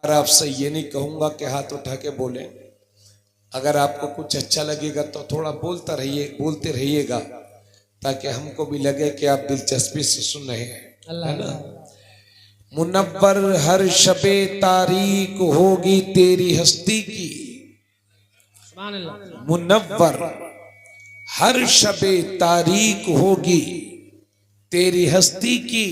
और आपसे ये नहीं कहूंगा कि हाथ उठा के बोले। अगर आपको कुछ अच्छा लगेगा तो थोड़ा बोलते रहिएगा ताकि हमको भी लगे कि आप दिलचस्पी से सुन रहे हैं, है ना। मुनव्वर हर शबे तारीक होगी तेरी हस्ती की, मुनव्वर हर शबे तारीक होगी तेरी हस्ती की,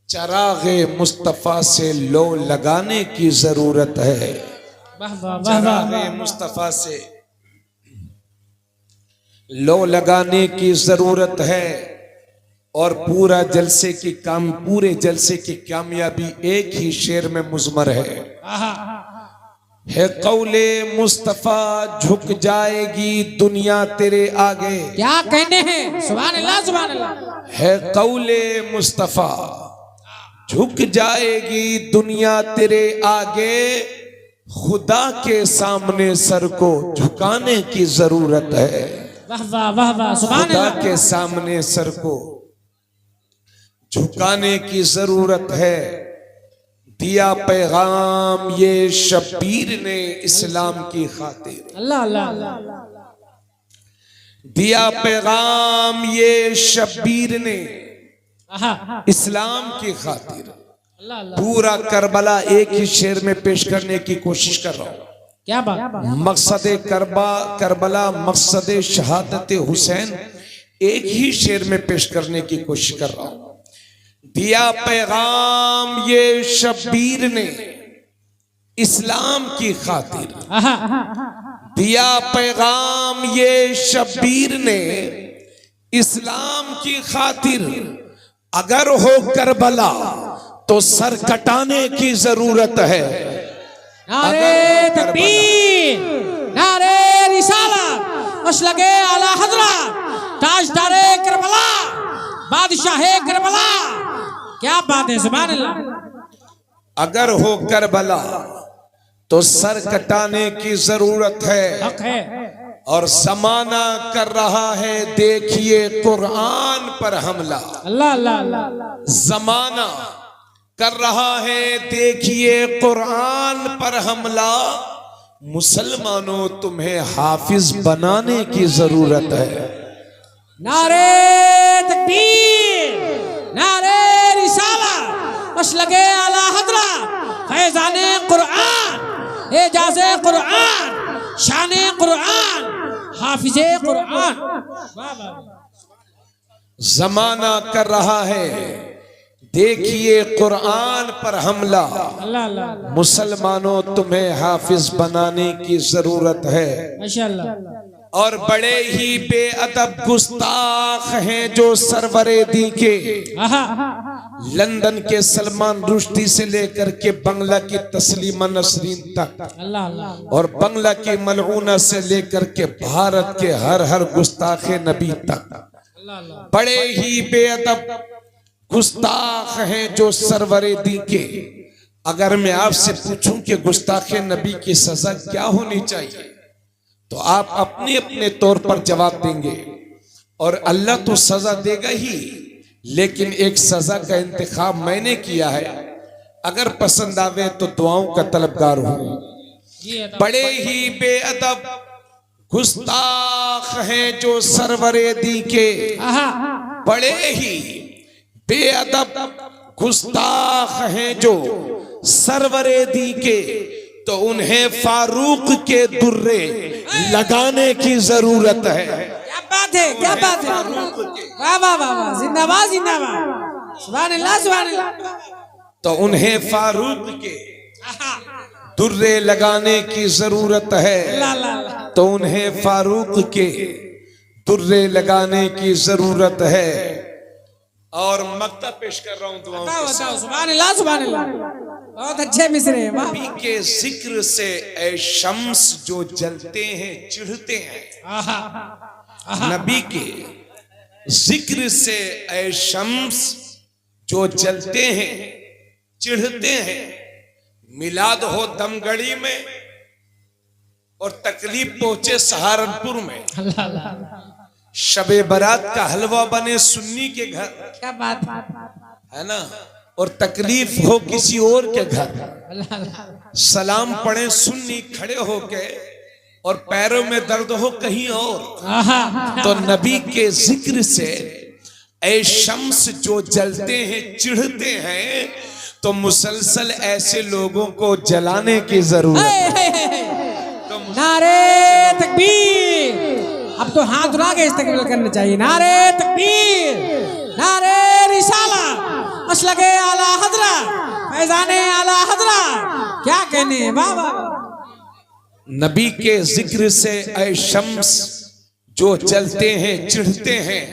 चरागे मुस्तफा से लो लगाने की जरूरत है। चरागे मुस्तफा से लो लगाने की जरूरत है। और पूरे जलसे की कामयाबी एक ही शेर में मुज़मर है कौले मुस्तफा झुक जाएगी दुनिया तेरे आगे। क्या कहने हैं, सुभान अल्लाह सुभान अल्लाह। है कौले मुस्तफा झुक जाएगी दुनिया तेरे आगे, खुदा के सामने सर को झुकाने की जरूरत है। वाह वाह वाह वाह, सुभान खुदा अल्लाह। के सामने सर को झुकाने की जरूरत है। दिया पैगाम ये शब्बीर ने इस्लाम की खातिर, अल्लाह अल्लाह। दिया पैगाम ये शब्बीर ने इस्लाम की खातिर। पूरा करबला एक ही शेर में पेश करने की कोशिश कर रहा हूं। क्या बात। मकसद करबला मकसद शहादत हुसैन एक ही शेर में पेश करने की कोशिश कर रहा हूं। दिया पैगाम ये शब्बीर ने इस्लाम की खातिर, दिया पैगाम ये शब्बीर ने इस्लाम की खातिर। अगर हो करबला तो सर कटाने की जरूरत है। नारे तकबीर, नारे रिसालत, मसलके आला हज़रत, ताजदारे करबला, बादशाहे करबला। क्या बात है, सुभान अल्लाह। अगर हो करबला तो सर कटाने की जरूरत है। और जमाना कर रहा है देखिए कुरान पर हमला। अल्लाह अल्लाह अल्लाह। जमाना कर रहा है देखिए कुरान पर हमला। मुसलमानों तुम्हें हाफिज बनाने की जरूरत है। नारे तकबीर, नारे रिसालत, मसलके आला हज़रत, फैज़ाने कुरान, एजाज़े कुरान, शाने कुरान, हाफिजे कुरान। जमाना कर रहा है देखिए कुरान पर हमला। मुसलमानों तुम्हें हाफिज बनाने की जरूरत है। माशाअल्लाह। और बड़े ही बेअदब गुस्ताख हैं जो सरवरे दी के, लंदन के सलमान रुश्दी से लेकर के बंगला की तस्लीमा नसरीन तक, और बंगला की मलऊना से लेकर के भारत के हर गुस्ताखे नबी तक, बड़े ही बेअदब गुस्ताख हैं जो सरवरे दी के। अगर मैं आपसे पूछूं कि गुस्ताखे नबी की सजा क्या होनी चाहिए तो आप अपने अपने तौर पर जवाब देंगे। और अल्लाह तो सजा देगा ही, लेकिन एक सजा का इंतखाब मैंने किया है। अगर पसंद आवे तो दुआओं का तलबगार हूं। बड़े ही बेअदब गुस्ताख हैं जो सरवरे दी के, बड़े ही बेअदब गुस्ताख हैं जो सरवरे दी के। तो उन्हें फारूक के दुर्रे लगाने की जरूरत है। क्या बात है, क्या बात है। वाह वाह वाह, जिंदाबाद जिंदाबाद, सुभान अल्लाह सुभान अल्लाह। तो उन्हें फारूक के दुर्रे लगाने की जरूरत है। तो उन्हें फारूक के दुर्रे लगाने की जरूरत है। और मक्ता पेश कर रहा हूं दुआओं के साथ। सुभान अल्लाह सुभान अल्लाह। बहुत अच्छे मिसरे हैं। वाह। नबी के जिक्र से ए शम्स जो जलते हैं चिढ़ते हैं। नबी के जिक्र से ए शम्स जो जलते हैं चिढ़ते हैं। मिलाद हो दमगढ़ी में और तकलीफ पहुंचे सहारनपुर में। शबे बारात का हलवा बने सुन्नी के घर। क्या बात है ना। और तकलीफ हो किसी और के घर, अल्लाह अल्लाह सलाम पढ़े सुन्नी खड़े होके और पैरों में दर्द हो कहीं और, आहा तो नबी के जिक्र से ऐ शम्स जो जलते हैं चिढ़ते हैं, तो मुसलसल ऐसे लोगों को जलाने की जरूरत है। तो नारे तकबीर, अब तो हाथ उठा के इस्तकबाल करना चाहिए। नारे तकबीर, नारे रिसाला, मसलके आला हजरा, फैजाने आला हजरा, क्या कहने हैं बाबा। नबी के जिक्र से ऐ शम्स जो जलते हैं चिढ़ते हैं,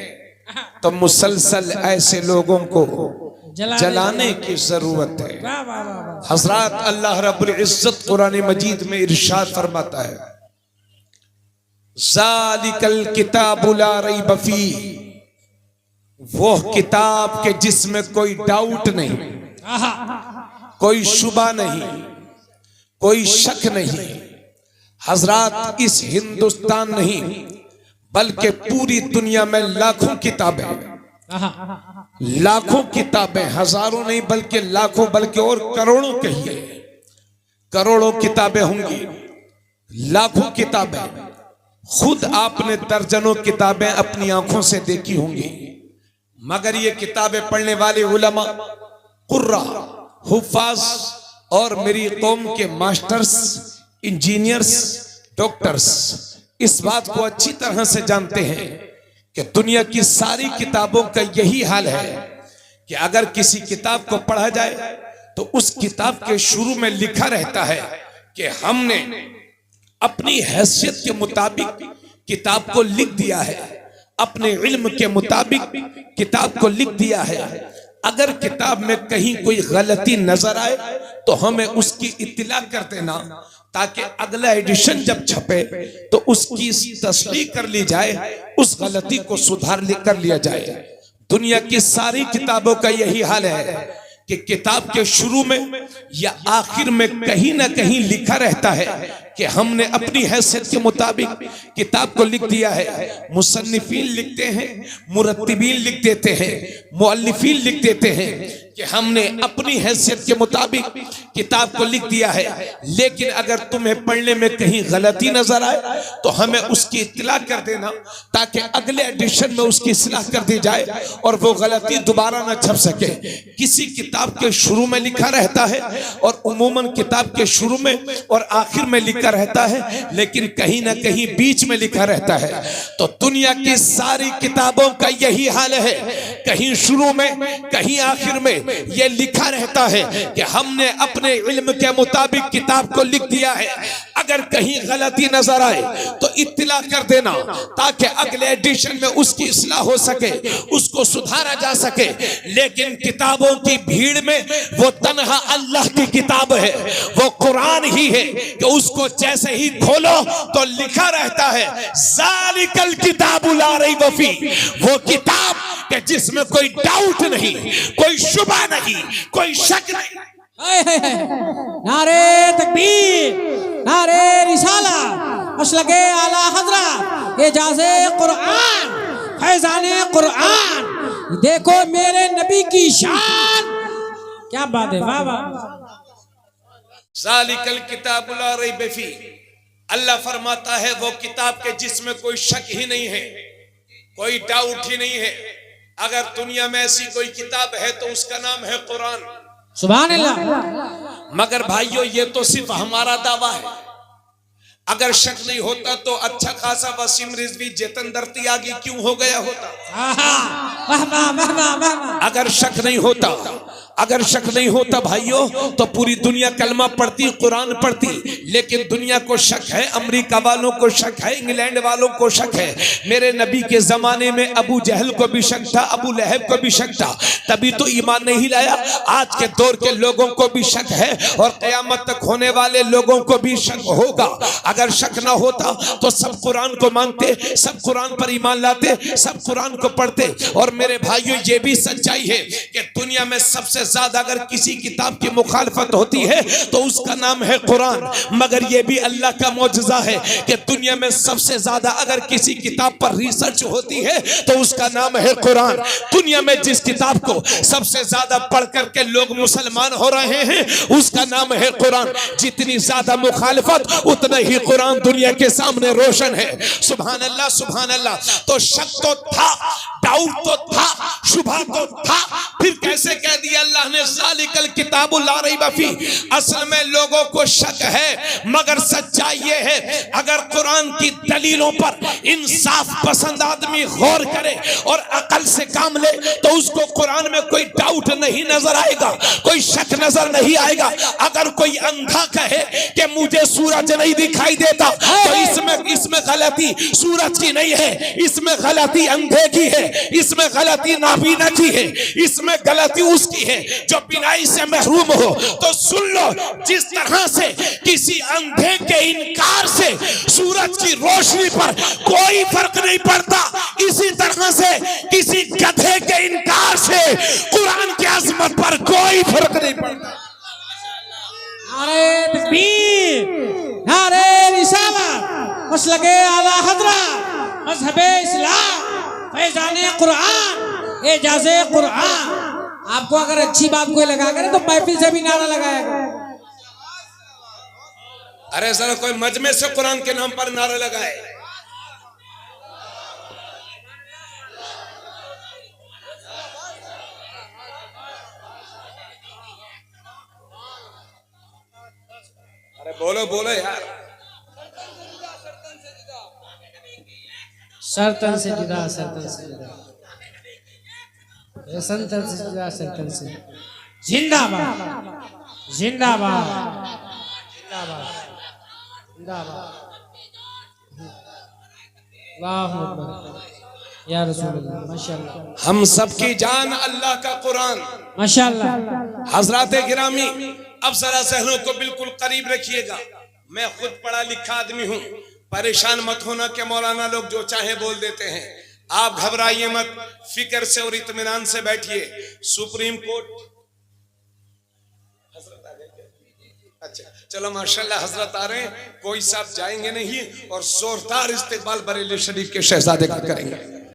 तो मुसलसल ऐसे लोगों को जलाने की जरूरत है। वाह वाह वाह। हजरत अल्लाह रब्बुल इज्जत कुरान मजीद में इरशाद फरमाता है, ज़ालिकल किताबु ला रैब फीह, वो किताब के जिसमें कोई डाउट नहीं, कोई शुबा नहीं, कोई शक नहीं। हजरत इस हिंदुस्तान नहीं बल्कि पूरी दुनिया में लाखों किताबें, लाखों किताबें, हजारों नहीं बल्कि लाखों, बल्कि और करोड़ों कहिए, करोड़ों किताबें होंगी, लाखों किताबें। खुद आपने दर्जनों किताबें अपनी आंखों से देखी होंगी, मगर ये किताबें पढ़ने वाले उलमा, कुर्रा, हुफ्फाज और मेरी कौम के मास्टर्स, इंजीनियर्स, डॉक्टर्स इस बात को अच्छी तरह से जानते हैं कि दुनिया की सारी किताबों का यही हाल है कि अगर किसी किताब को पढ़ा जाए तो उस किताब के शुरू में लिखा रहता है कि हमने अपनी हैसियत के मुताबिक किताब को लिख दिया है, अपने इल्म के मुताबिक किताब को लिख दिया है। अगर किताब में कहीं कोई गलती नजर आए तो हमें उसकी इत्तला कर देना, ताकि अगला एडिशन जब छपे तो उसकी तस्लीह कर ली जाए, उस गलती को सुधार कर लिया जाए। दुनिया की सारी किताबों का यही हाल है कि किताब के शुरू में या आखिर में कहीं ना कहीं लिखा रहता है कि हमने अपनी हैसियत के मुताबिक किताब को लिख दिया है। मुसन्निफीन लिखते हैं, मुरत्तिबीन लिख देते हैं, मुअल्लिफीन लिख देते हैं कि हमने अपनी हैसियत के मुताबिक किताब को लिख दिया है। लेकिन अगर तुम्हें पढ़ने में कहीं गलती नजर आए तो हमें उसकी इत्तला कर देना, ताकि अगले एडिशन में उसकी इस्लाह कर दी जाए और वो गलती दोबारा न छप सके। किसी किताब के शुरू में लिखा रहता है और उमूमन किताब के शुरू में और आखिर में लिखा रहता है, लेकिन कहीं ना कहीं बीच में लिखा रहता है। तो दुनिया की सारी किताबों का यही हाल है, कहीं शुरू में कहीं आखिर में ये लिखा रहता है कि हमने अपने इल्म के मुताबिक किताब को लिख दिया है। अगर कहीं गलती नजर आए तो इत्तला कर देना, ताकि अगले एडिशन में उसकी इस्लाह हो सके, उसको सुधारा जा सके। लेकिन किताबों की भीड़ में वो तन्हा अल्लाह की किताब है, वो कुरान ही है कि उसको जैसे ही खोलो तो लिखा रहता है ज़ालिकल किताबु ला रैब फीह, वो किताब कि जिसमें कोई डाउट नहीं, कोई शुबा नहीं, कोई शक नहीं। नारे तकबीर, नारे रिसाला, मसलके आला हजरा, एजाज़े कुरान, फैज़ाने कुरान। देखो मेरे नबी की शान, क्या बात है, वाह वाह। ज़ालिकल किताबु ला रैब फीह, अल्लाह फरमाता है वो किताब के जिसमें कोई शक ही नहीं है, कोई डाउट ही नहीं है। अगर दुनिया में ऐसी कोई किताब है तो उसका नाम है कुरान। सुभान अल्लाह। मगर भाइयों ये तो सिर्फ हमारा दावा है, अगर शक नहीं होता तो अच्छा खासा वसीम रिजवी जतन दर्तियागी क्यों हो गया होता। अगर शक नहीं होता, अगर शक नहीं होता भाइयों तो पूरी दुनिया कलमा पढ़ती, कुरान पढ़ती। लेकिन दुनिया को शक है, अमेरिका वालों को शक है, इंग्लैंड वालों को शक है। मेरे नबी के जमाने में अबू जहल को भी शक था, अबू लहब को भी शक था, तभी तो ईमान नहीं लाया। आज के दौर के लोगों को भी शक है और क़यामत तक होने वाले लोगों को भी शक होगा। अगर शक ना होता तो सब कुरान को मानते, सब कुरान पर ईमान लाते, सब कुरान को पढ़ते। और मेरे भाइयों ये भी सच्चाई है कि दुनिया में सबसे सबसे ज्यादा अगर किसी किताब की मुखालफत होती है तो उसका नाम है कुरान। मगर यह भी अल्लाह का मौजज़ा है कि दुनिया में सबसे ज्यादा अगर किसी किताब पर रिसर्च होती है तो उसका नाम है कुरान। दुनिया में जिस किताब को सबसे ज्यादा पढ़ करके लोग मुसलमान हो रहे हैं उसका नाम है कुरान। जितनी ज्यादा मुखालफत उतना ही कुरान दुनिया के सामने रोशन है। सुभान अल्लाह, सुभान अल्लाह। तो शक तो था, डाउट तो था, शुभा तो था, फिर कैसे कह दिया अल्लाह ने ज़ालिकल किताबुल ला रैब फीह। असल में लोगों को शक है, मगर सच्चाई ये है अगर कुरान की दलीलों पर इंसाफ पसंद आदमी गौर करे और अकल से काम ले तो उसको कुरान में कोई डाउट नहीं नजर आएगा, कोई शक नजर नहीं आएगा। अगर कोई अंधा कहे कि मुझे सूरज नहीं दिखाई देता तो इसमें गलती सूरज की नहीं है, इसमें गलती अंधे की है, इसमें गलती नाबीना की है, इसमें गलती उसकी है जो बिनाई से महरूम हो। तो सुन लो, जिस तरह से किसी अंधे के इनकार से सूरज की रोशनी पर कोई फर्क नहीं पड़ता, इसी तरह से किसी गधे के इनकार से कुरान की अजमत पर कोई फर्क नहीं पड़ता। नारे तकबीर, नारे रिसालत, मसलके आला हज़रत, मज़हबे इस्लाम, फैज़ाने कुरान, एजाज़े कुरान। आपको अगर अच्छी बात कोई लगा करे तो महफिल से भी नारा लगाएगा। अरे सर, कोई मजमे से कुरान के नाम पर नारा लगाए। अरे बोलो बोलो यार। सरतन से जुदा, सरतन से जुदा, संतन से जुदा, संतन से। जिंदाबाद, जिंदाबाद, जिंदाबाद, जिंदाबाद। अल्लाहु अकबर या रसूल अल्लाह। माशाअल्लाह। हम सबकी जान अल्लाह का कुरान। माशाअल्लाह। हजरात गिरामी, अब जरा जहनों को बिल्कुल करीब रखिएगा। मैं खुद पढ़ा लिखा आदमी हूँ, परेशान मत होना कि मौलाना लोग जो चाहे बोल देते हैं। आप घबराइए मत, फिक्र से और इत्मीनान से बैठिए। सुप्रीम कोर्ट हजरत आ गए। अच्छा चलो माशाल्लाह, हजरत आ रहे हैं, कोई साहब जाएंगे नहीं और जोरदार इस्तेकबाल बरेली शरीफ के शहजादे का करेंगे।